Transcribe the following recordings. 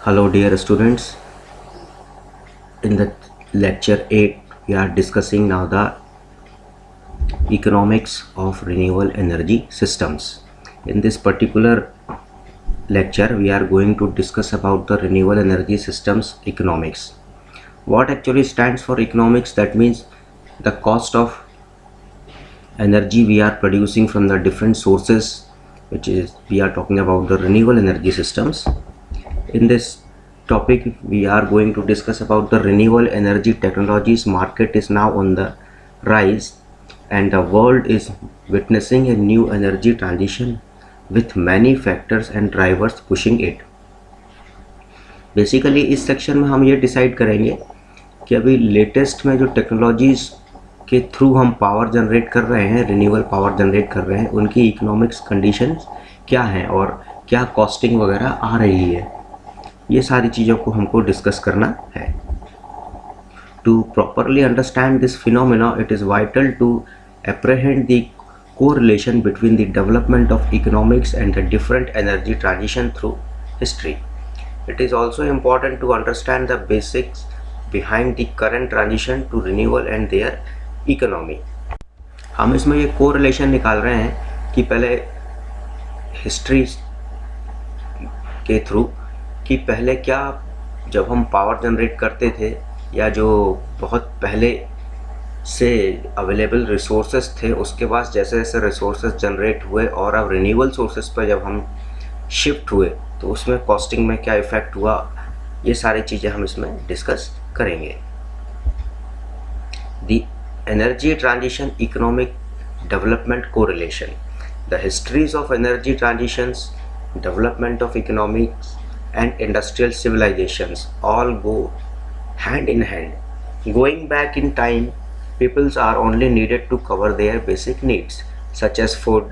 Hello dear students, in the lecture 8 we are discussing now the economics of renewable energy systems. In this particular lecture we are going to discuss about the renewable energy systems economics. What actually stands for economics? That means the cost of energy we are producing from the different sources, which is we are talking about the renewable energy systems. In this topic we are going to discuss about the renewable energy technologies. Market is now on the rise and the world is witnessing a new energy transition with many factors and drivers pushing it. Basically इस section में हम ये decide करेंगे कि अभी latest में जो technologies के थ्रू हम पावर जनरेट कर रहे हैं, रिन्यूएबल पावर जनरेट कर रहे हैं, उनकी इकोनॉमिक्स कंडीशंस क्या हैं और क्या कॉस्टिंग वगैरह आ रही है, ये सारी चीज़ों को हमको डिस्कस करना है. To properly understand this phenomena it is vital to apprehend the correlation between the development of economics and the different energy transition through history. It is also important to understand the basics behind the current transition to renewable and their economy. हम इसमें ये correlation निकाल रहे हैं कि पहले history के through कि पहले क्या जब हम पावर जनरेट करते थे या जो बहुत पहले से अवेलेबल रिसोर्सेज थे, उसके बाद जैसे जैसे रिसोर्सेज जनरेट हुए और अब रिन्यूएबल सोर्सेज पर जब हम शिफ्ट हुए तो उसमें कॉस्टिंग में क्या इफ़ेक्ट हुआ, ये सारी चीज़ें हम इसमें डिस्कस करेंगे. The energy transition economic development correlation. The histories of energy transitions, development of economics and industrial civilisations all go hand in hand. Going back in time, peoples are only needed to cover their basic needs, such as food,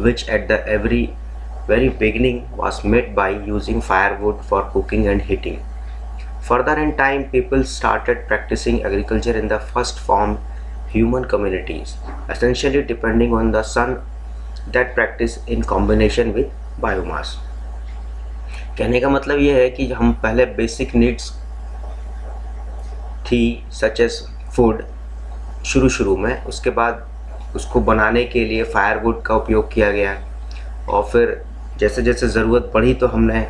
which at the very beginning was made by using firewood for cooking and heating. Further in time, people started practicing agriculture in the first formed human communities, essentially depending on the sun that practice in combination with biomass. कहने का मतलब ये है कि हम पहले basic needs थी such as food शुरू में, उसके बाद उसको बनाने के लिए फायरवुड का उपयोग किया गया और फिर जैसे जैसे ज़रूरत बढ़ी तो हमने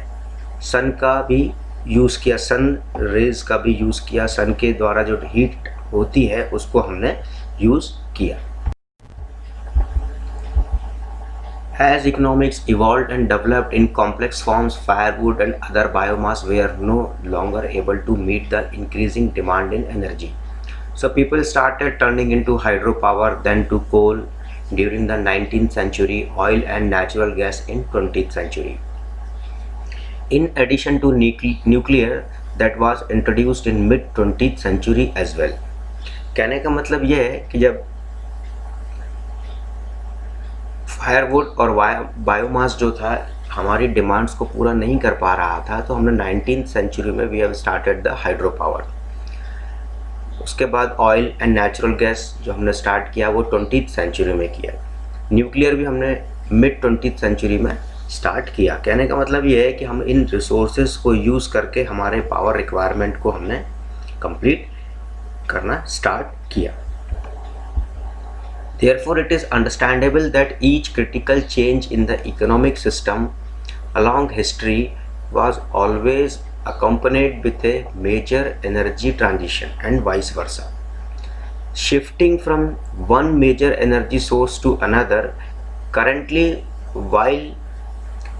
सन का भी यूज़ किया, सन रेज़ का भी यूज़ किया, सन के द्वारा जो हीट होती है उसको हमने यूज़ किया. As economics evolved and developed in complex forms, firewood and other biomass were no longer able to meet the increasing demand in energy. So people started turning into hydropower, then to coal during the 19th century, oil and natural gas in 20th century. In addition to nuclear that was introduced in mid 20th century as well. कहने का मतलब ये है कि जब firewood और biomass जो था हमारी डिमांड्स को पूरा नहीं कर पा रहा था, तो हमने 19th सेंचुरी में we have started the hydro power. उसके बाद ऑयल एंड नेचुरल गैस जो हमने स्टार्ट किया वो 20th सेंचुरी में किया. न्यूक्लियर भी हमने मिड 20th सेंचुरी में स्टार्ट किया. कहने का मतलब ये है कि हम इन रिसोर्सेज को यूज़ करके हमारे पावर रिक्वायरमेंट को हमने कंप्लीट करना स्टार्ट किया. Therefore, it is understandable that each critical change in the economic system along history was always accompanied with a major energy transition and vice versa. Shifting from one major energy source to another, currently while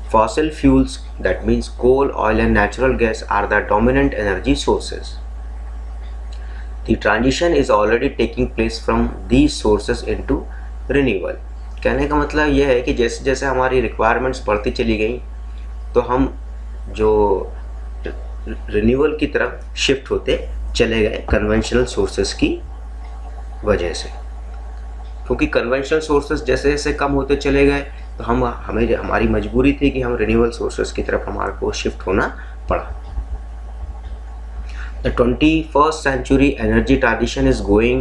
fossil fuels, that means coal, oil and natural gas are the dominant energy sources, the transition is already taking place from these sources into renewable. कहने का मतलब यह है कि जैसे जैसे हमारी requirements बढ़ती चली गई तो हम जो रिन्यूएबल की तरफ शिफ्ट होते चले गए कन्वेंशनल सोर्सेस की वजह से. क्योंकि कन्वेंशनल सोर्सेस जैसे जैसे कम होते चले गए तो हमारी मजबूरी थी कि हम रिन्यूएबल सोर्सेस की तरफ हमारे को शिफ्ट होना पड़ा. The 21st century energy transition is going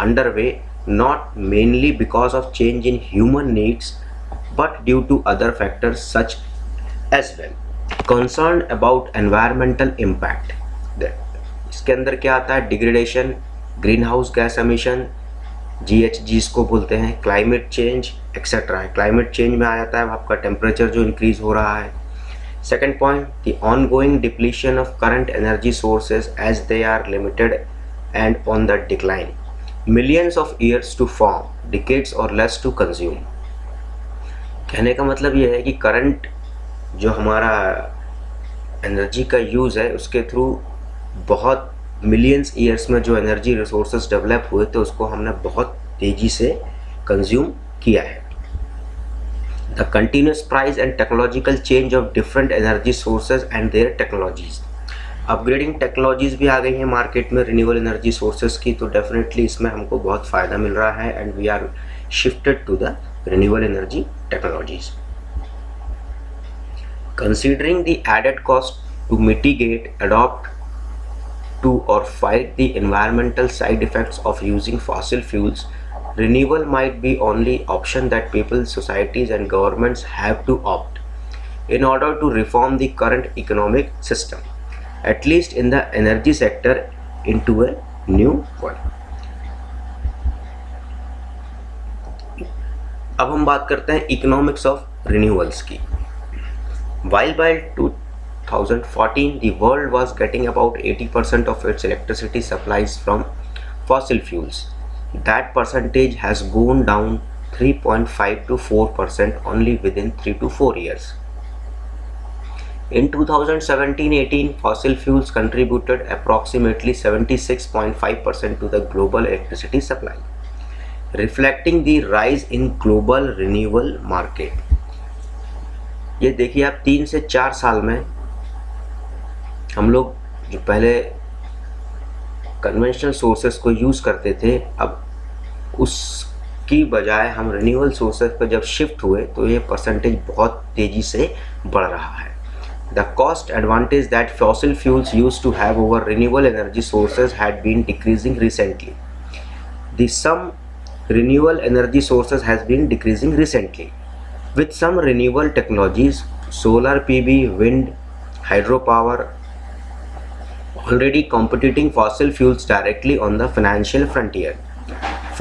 underway not mainly because of change in human needs but due to other factors such as well. Concern about environmental impact, इसके अंदर क्या आता है, degradation, green house gas emission, GHGs को बोलते हैं, climate change etcetera है। Climate change में आ जाता है आपका टेम्परेचर जो इंक्रीज हो रहा है। Second point, the ongoing depletion of current energy sources as they are limited and on the decline, millions of years to form, decades और लेस टू कंज्यूम। कहने का मतलब ये है कि करंट जो हमारा एनर्जी का यूज़ है उसके थ्रू बहुत मिलियंस ईयर्स में जो एनर्जी रिसोर्सेज डेवलप हुए थे उसको हमने बहुत तेज़ी से कंज्यूम किया है। The continuous price and technological change of different energy sources and their technologies, upgrading technologies भी आ गई हैं मार्केट में रिन्यूएबल एनर्जी सोर्सेज की, तो डेफिनेटली इसमें हमको बहुत फ़ायदा मिल रहा है and we are shifted to the renewable energy technologies. Considering the added cost to mitigate, adopt to or fight the environmental side effects of using fossil fuels, renewable might be only option that people, societies and governments have to opt in order to reform the current economic system, at least in the energy sector, into a new one. अब हम बात करते हैं economics of renewables की। While by 2014 the world was getting about 80% of its electricity supplies from fossil fuels, that percentage has gone down 3.5 to 4% only within 3 to 4 years. In 2017-18, fossil fuels contributed approximately 76.5% to the global electricity supply, reflecting the rise in global renewable market. ये देखिए आप 3 से 4 साल में हम लोग जो पहले कन्वेंशनल सोर्सेस को यूज़ करते थे, अब उसकी बजाय हम रिन्यूएबल सोर्सेस पर जब शिफ्ट हुए तो ये परसेंटेज बहुत तेज़ी से बढ़ रहा है। The cost advantage that fossil fuels use to have over renewable energy sources had been decreasing recently. The some renewable energy sources has been decreasing recently with some renewable technologies, solar PV, wind, hydropower, already competing fossil fuels directly on the financial frontier.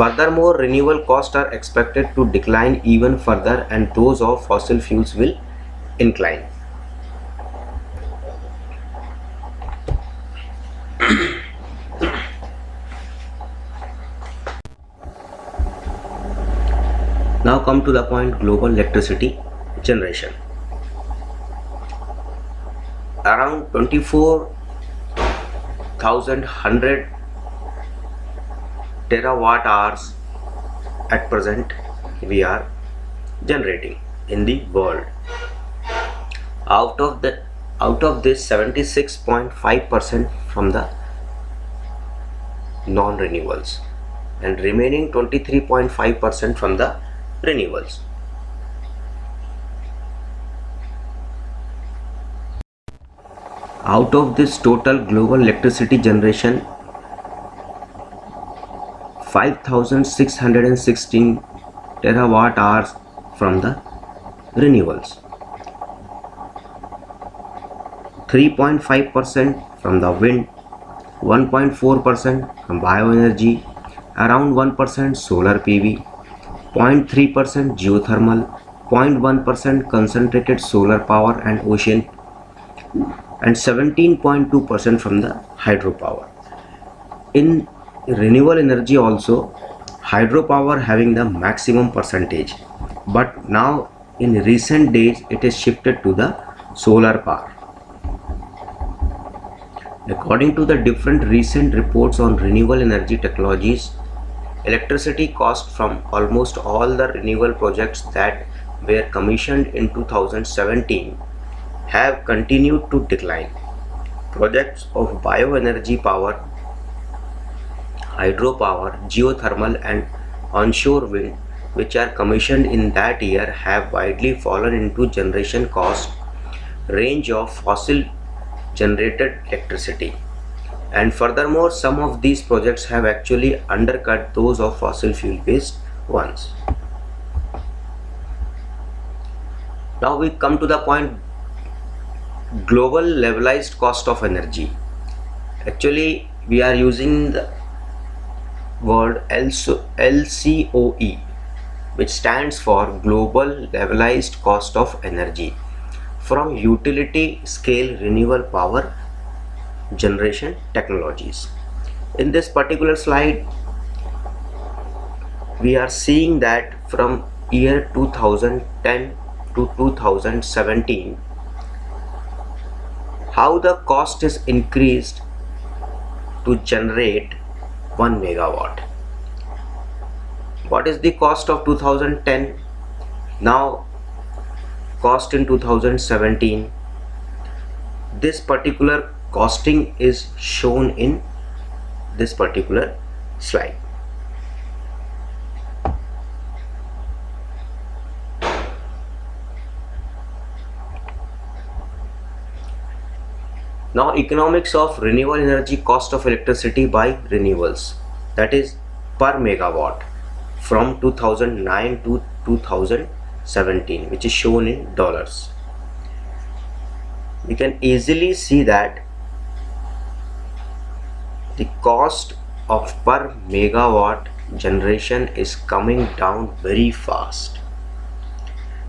Furthermore, renewable costs are expected to decline even further and those of fossil fuels will incline. Now come to the point, global electricity generation. Around 24,100 terawatt hours at present we are generating in the world. Out of this 76.5% from the non-renewables and remaining 23.5% from the renewables. Out of this total global electricity generation, 5,616 terawatt hours from the renewables, 3.5% from the wind, 1.4% from bioenergy, around 1% solar PV, 0.3% geothermal, 0.1% concentrated solar power and ocean, and 17.2% from the hydropower. In renewable energy also, hydropower having the maximum percentage, but now in recent days it is shifted to the solar power. According to the different recent reports on renewable energy technologies, electricity cost from almost all the renewable projects that were commissioned in 2017 have continued to decline. Projects of bioenergy power, hydropower, geothermal and onshore wind which are commissioned in that year have widely fallen into generation cost range of fossil generated electricity. And furthermore, some of these projects have actually undercut those of fossil fuel based ones. Now we come to the point, global levelized cost of energy. Actually, we are using the word LCOE, which stands for Global Levelized Cost of Energy, from utility scale renewable power generation technologies. In this particular slide, we are seeing that from year 2010 to 2017, how the cost is increased to generate 1 megawatt. What is the cost of 2010? Now cost in 2017. This particular costing is shown in this particular slide. Now economics of renewable energy cost of electricity by renewables, that is per megawatt from 2009 to 2017, which is shown in dollars. We can easily see that the cost of per megawatt generation is coming down very fast.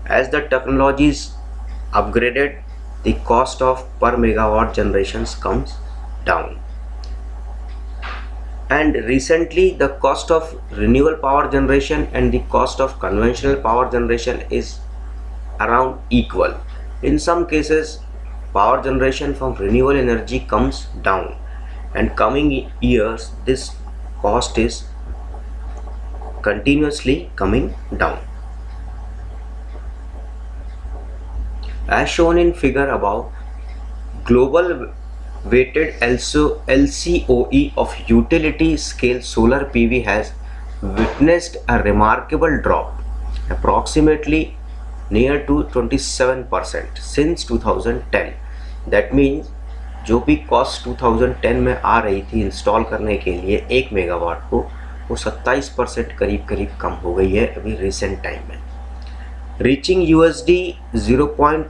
As the technologies upgraded, the cost of per megawatt generations comes down. And recently the cost of renewable power generation and the cost of conventional power generation is around equal. In some cases, power generation from renewable energy comes down, and coming years this cost is continuously coming down. As shown in figure above, global weighted LCOE of utility scale solar PV has witnessed a remarkable drop, approximately near to 27% since 2010. That means जो भी cost 2010 में आ रही थी install करने के लिए 1 megawatt को, वो 27% करीब कम हो गई है अभी रिसेंट टाइम में, reaching USD 0.10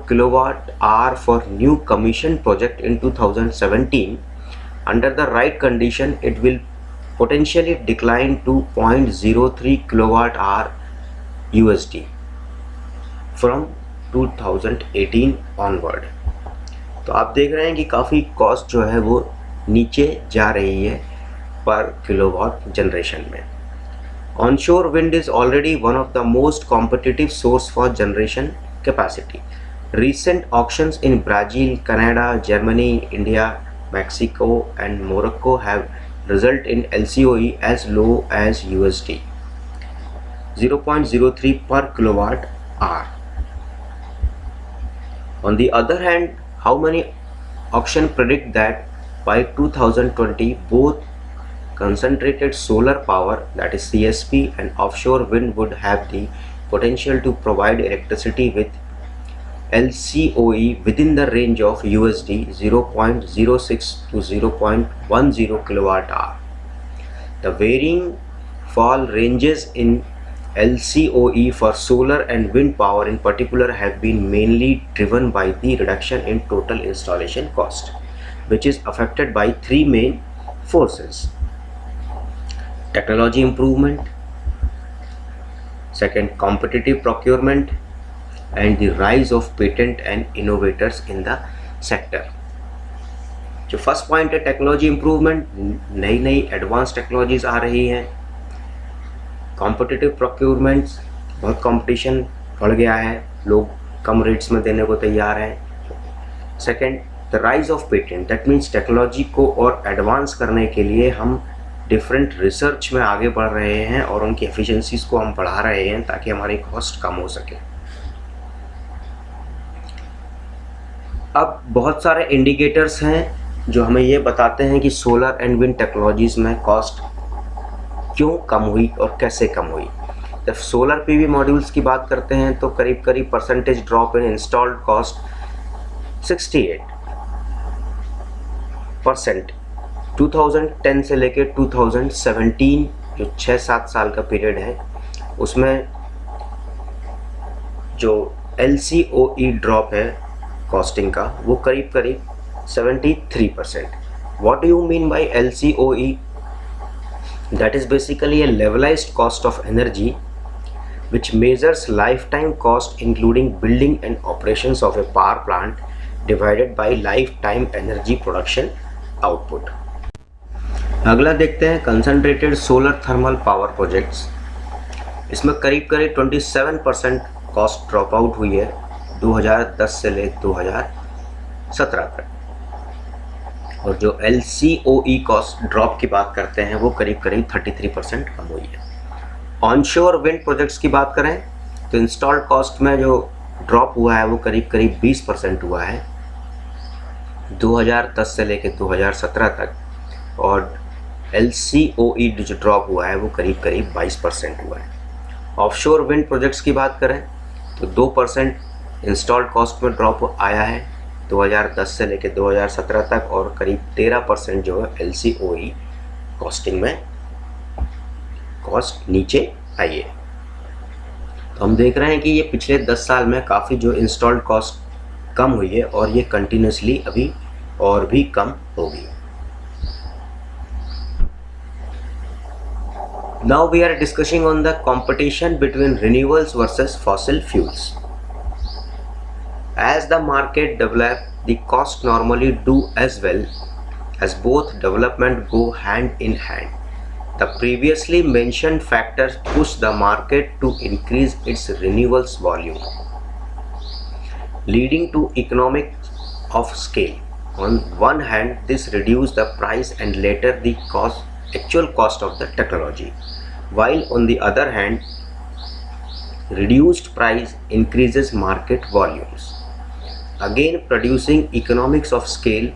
kilowatt hour for new commission project in 2017. Under the right condition, it will potentially decline to 0.03 kilowatt hour USD from 2018 onward. तो आप देख रहे हैं कि काफ़ी कॉस्ट जो है वो नीचे जा रही है पर किलोवाट जनरेशन में. Onshore wind is already one of the most competitive source for generation capacity. Recent auctions in Brazil, Canada, Germany, India, Mexico and Morocco have resulted in LCOE as low as USD 0.03 per kilowatt hour. On the other hand, how many auctions predict that by 2020 both concentrated solar power, that is CSP, and offshore wind would have the potential to provide electricity with LCOE within the range of USD 0.06 to 0.10 kilowatt hour. The varying fall ranges in LCOE for solar and wind power in particular have been mainly driven by the reduction in total installation cost, which is affected by three main forces: technology improvement, second competitive procurement, and the rise of patent and innovators in the sector. जो first point है technology improvement, नई नई advance technologies आ रही हैं. Competitive procurements, बहुत competition बढ़ गया है, लोग कम रेट्स में देने को तैयार हैं. Second, the rise of patent, that means technology को और एडवांस करने के लिए हम डिफरेंट रिसर्च में आगे बढ़ रहे हैं और उनकी एफिशिएंसीज को हम बढ़ा रहे हैं ताकि हमारी कॉस्ट कम हो सके. अब बहुत सारे इंडिकेटर्स हैं जो हमें ये बताते हैं कि सोलर एंड विंड टेक्नोलॉजीज़ में कॉस्ट क्यों कम हुई और कैसे कम हुई. जब सोलर पीवी मॉड्यूल्स की बात करते हैं तो करीब करीब percentage drop in installed cost 68%. 2010 से लेकर 2017 जो 6-7 साल का पीरियड है उसमें जो LCOE ड्रॉप है कॉस्टिंग का वो करीब करीब 73%. What do you mean by LCOE? That is basically a levelized cost of energy which measures lifetime cost including building and operations of a power plant divided by lifetime energy production output. अगला देखते हैं concentrated solar thermal power projects. इसमें करीब करीब 27% cost drop out हुई है 2010 से ले 2017 तक. और जो LCOE कॉस्ट ड्रॉप की बात करते हैं वो करीब करीब 33% कम हुई है. ऑनशोर विंड प्रोजेक्ट्स की बात करें तो इंस्टॉल्ड कॉस्ट में जो ड्रॉप हुआ है वो करीब करीब 20% हुआ है 2010 से लेकर 2017 तक. और LCOE जो ड्रॉप हुआ है वो करीब करीब 22% हुआ है. ऑफशोर विंड प्रोजेक्ट्स की बात करें तो 2% इंस्टॉल्ड कॉस्ट में ड्रॉप आया है 2010 से लेकर 2017 तक. और करीब 13% जो है LCOE कॉस्टिंग में कॉस्ट नीचे आई है. तो हम देख रहे हैं कि ये पिछले 10 साल में काफ़ी जो इंस्टॉल्ड कॉस्ट कम हुई है और ये कंटिन्यूसली अभी और भी कम होगी. Now we are discussing on the competition between renewables versus fossil fuels. As the market develops, the costs normally do as well, as both development go hand in hand. The previously mentioned factors push the market to increase its renewables volume, leading to economics of scale. On one hand, this reduces the price and later the actual cost of the technology, while on the other hand, reduced price increases market volumes, again producing economics of scale,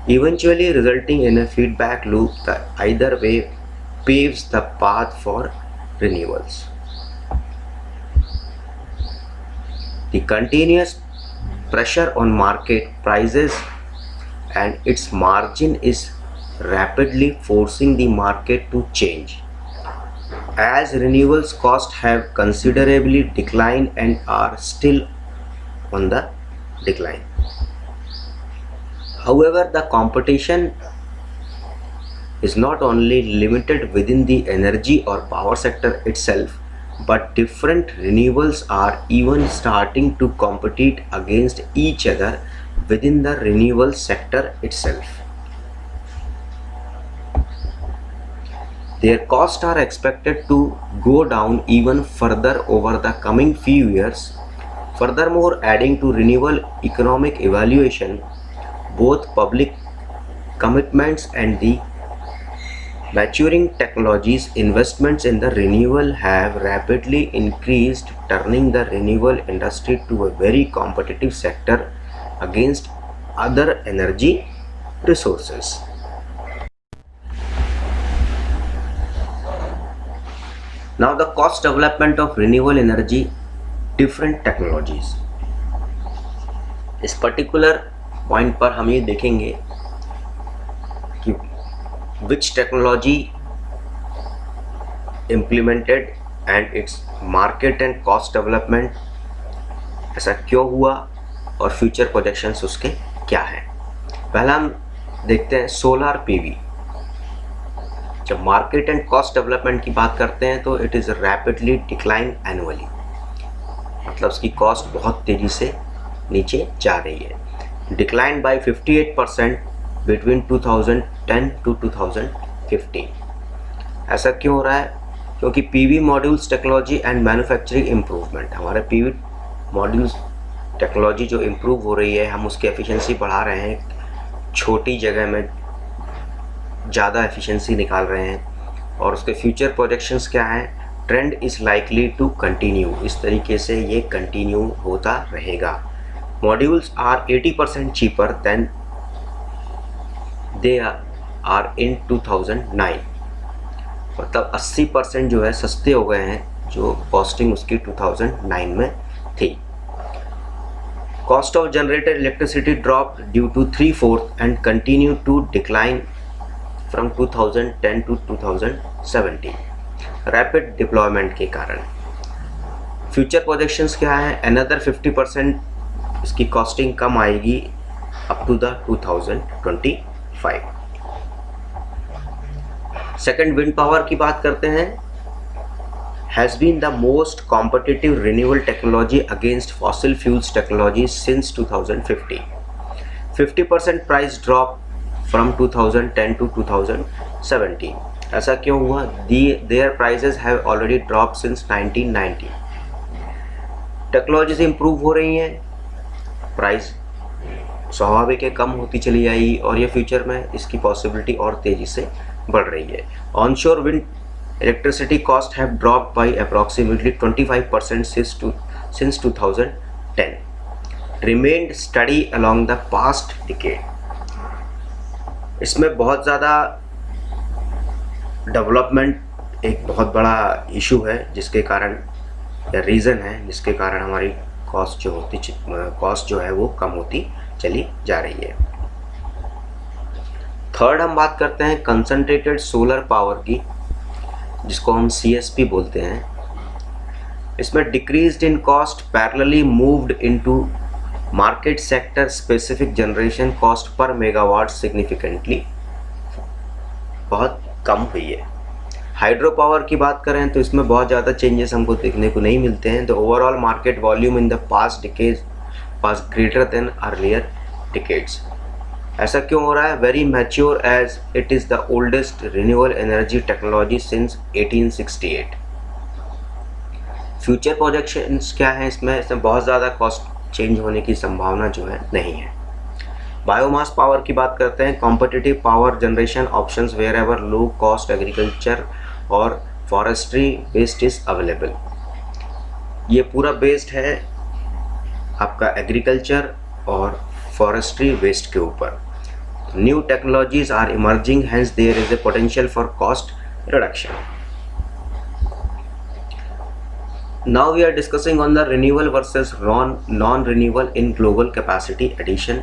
eventually resulting in a feedback loop that either way paves the path for renewables. The continuous pressure on market prices and its margin is rapidly forcing the market to change, as renewables costs have considerably declined and are still on the decline. However, the competition is not only limited within the energy or power sector itself, but different renewables are even starting to compete against each other within the renewable sector itself. Their costs are expected to go down even further over the coming few years. Furthermore, adding to renewable economic evaluation, both public commitments and the maturing technologies investments in the renewable have rapidly increased, turning the renewable industry to a very competitive sector against other energy resources. Now the cost development of renewable energy, different technologies. इस particular point पर हम ये देखेंगे कि which technology implemented and its market and cost development, ऐसा क्यों हुआ और future projections उसके क्या हैं. पहला हम देखते हैं सोलर PV. जब मार्केट एंड कॉस्ट डेवलपमेंट की बात करते हैं तो it is rapidly decline annually, मतलब उसकी कॉस्ट बहुत तेज़ी से नीचे जा रही है. Decline by 58% between 2010 to 2015. ऐसा क्यों हो रहा है? क्योंकि PV modules technology and manufacturing improvement, हमारे PV मॉड्यूल्स टेक्नोलॉजी जो इम्प्रूव हो रही है, हम उसकी एफिशिएंसी बढ़ा रहे हैं, छोटी जगह में ज़्यादा एफिशिएंसी निकाल रहे हैं. और उसके फ्यूचर प्रोजेक्शंस क्या हैं? Trend is likely to continue. इस तरीके से ये कंटिन्यू होता रहेगा. Modules are 80% cheaper than they are in 2009. मतलब 80% जो है सस्ते हो गए हैं जो कॉस्टिंग उसकी 2009 में थी. Cost of generated electricity drop due to 3/4 and continue to decline from 2010 to 2017 rapid deployment के कारण. फ्यूचर प्रोजेक्शंस क्या है? अनदर 50% इसकी कॉस्टिंग कम आएगी up to the 2025। Second, wind power की बात करते हैं। Has been the most competitive renewable technology against fossil fuels technology since 2015। 50% price drop from 2010 to 2017। ऐसा क्यों हुआ? Their prices have already drop since 1990। Technologies improve हो रही हैं, प्राइस स्वाभाविक है कम होती चली जाएगी, और ये फ्यूचर में इसकी पॉसिबिलिटी और तेज़ी से बढ़ रही है। Onshore wind electricity cost have dropped by approximately 25% since 2010, remained steady along the past decade। इसमें बहुत ज़्यादा डेवलपमेंट एक बहुत बड़ा इशू है, जिसके कारण या रीज़न है जिसके कारण हमारी कॉस्ट जो है वो कम होती चली जा रही है। थर्ड, हम बात करते हैं कंसंट्रेटेड सोलर पावर की, जिसको हम CSP बोलते हैं। इसमें decreased in cost parallelly moved into market sector specific generation cost per megawatt significantly बहुत कम हुई है। हाइड्रो पावर की बात करें तो इसमें बहुत ज़्यादा चेंजेस हमको देखने को नहीं मिलते हैं। The overall market volume in the past decades was greater than earlier decades. ऐसा क्यों हो रहा है? Very mature age it is the oldest renewable energy technology since 1868। Future projections क्या हैं इसमें बहुत ज़्यादा कॉस्ट चेंज होने की संभावना जो है नहीं है। बायोमास पावर की बात करते हैं। Competitive power generation options wherever low cost agriculture और फॉरेस्ट्री वेस्ट इज़ अवेलेबल। ये पूरा बेस्ड है आपका एग्रीकल्चर और फॉरेस्ट्री वेस्ट के ऊपर। New technologies are emerging, hence there is a potential for cost reduction. Now we are discussing on the renewable versus non-renewable in global capacity addition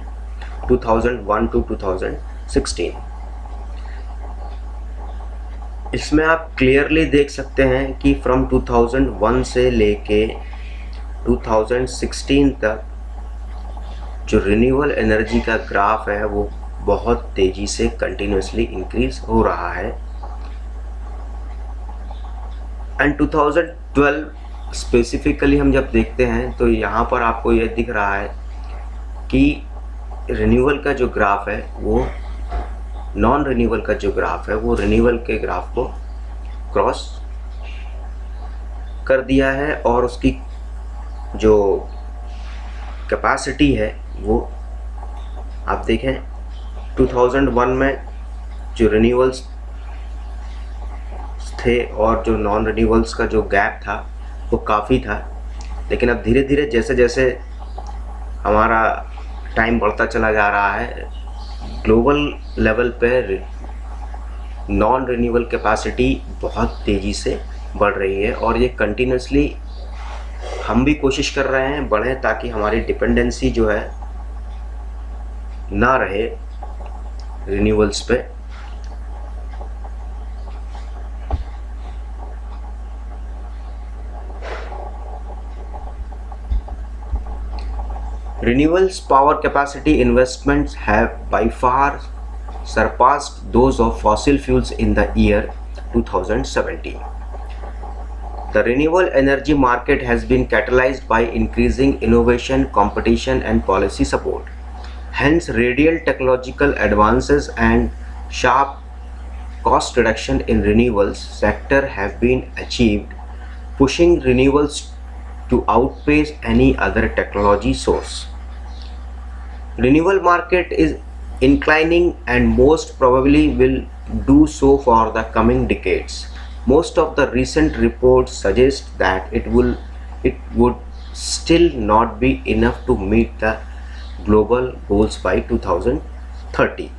2001 to 2016। इसमें आप clearly देख सकते हैं कि फ्रॉम 2001 से लेके 2016 तक जो रिन्यूएबल एनर्जी का ग्राफ है वो बहुत तेज़ी से कंटिन्यूसली इंक्रीज हो रहा है। एंड 2012 स्पेसिफिकली हम जब देखते हैं तो यहाँ पर आपको ये दिख रहा है कि रिन्यूएबल का जो ग्राफ है वो नॉन रिन्यूएबल का जो ग्राफ है वो रिन्यूएबल के ग्राफ को क्रॉस कर दिया है, और उसकी जो कैपेसिटी है वो आप देखें 2001 में जो रिन्यूएबल्स थे और जो नॉन रिन्यूएबल्स का जो गैप था वो काफ़ी था। लेकिन अब धीरे धीरे जैसे जैसे हमारा टाइम बढ़ता चला जा रहा है, ग्लोबल लेवल पे नॉन रिन्यूएबल कैपेसिटी बहुत तेज़ी से बढ़ रही है, और ये कंटिन्यूसली हम भी कोशिश कर रहे हैं बढ़े, ताकि हमारी डिपेंडेंसी जो है ना रहे रिन्यूएबल्स पे। Renewables power capacity investments have by far surpassed those of fossil fuels in the year 2017. The renewable energy market has been catalyzed by increasing innovation, competition and policy support. Hence, radical technological advances and sharp cost reduction in renewables sector have been achieved, pushing renewables to outpace any other technology source. Renewable market is inclining and most probably will do so for the coming decades. Most of the recent reports suggest that it would still not be enough to meet the global goals by 2030.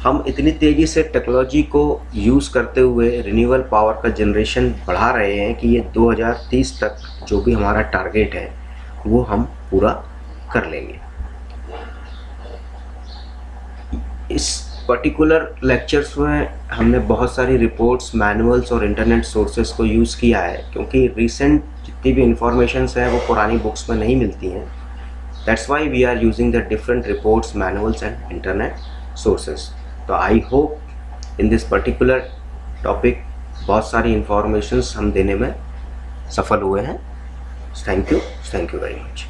हम इतनी तेज़ी से technology को use करते हुए renewable power का generation बढ़ा रहे हैं कि ये 2030 तक जो भी हमारा टारगेट है वो हम पूरा कर लेंगे। इस पर्टिकुलर लेक्चर्स में हमने बहुत सारी रिपोर्ट्स, मैनुअल्स और इंटरनेट सोर्सेस को यूज़ किया है, क्योंकि रिसेंट जितनी भी इंफॉर्मेशंस है वो पुरानी बुक्स में नहीं मिलती हैं। That's why we are using the different reports, manuals and internet sources. तो I hope in this particular topic बहुत सारी इंफॉर्मेशंस हम देने में सफल हुए हैं। Thank you very much.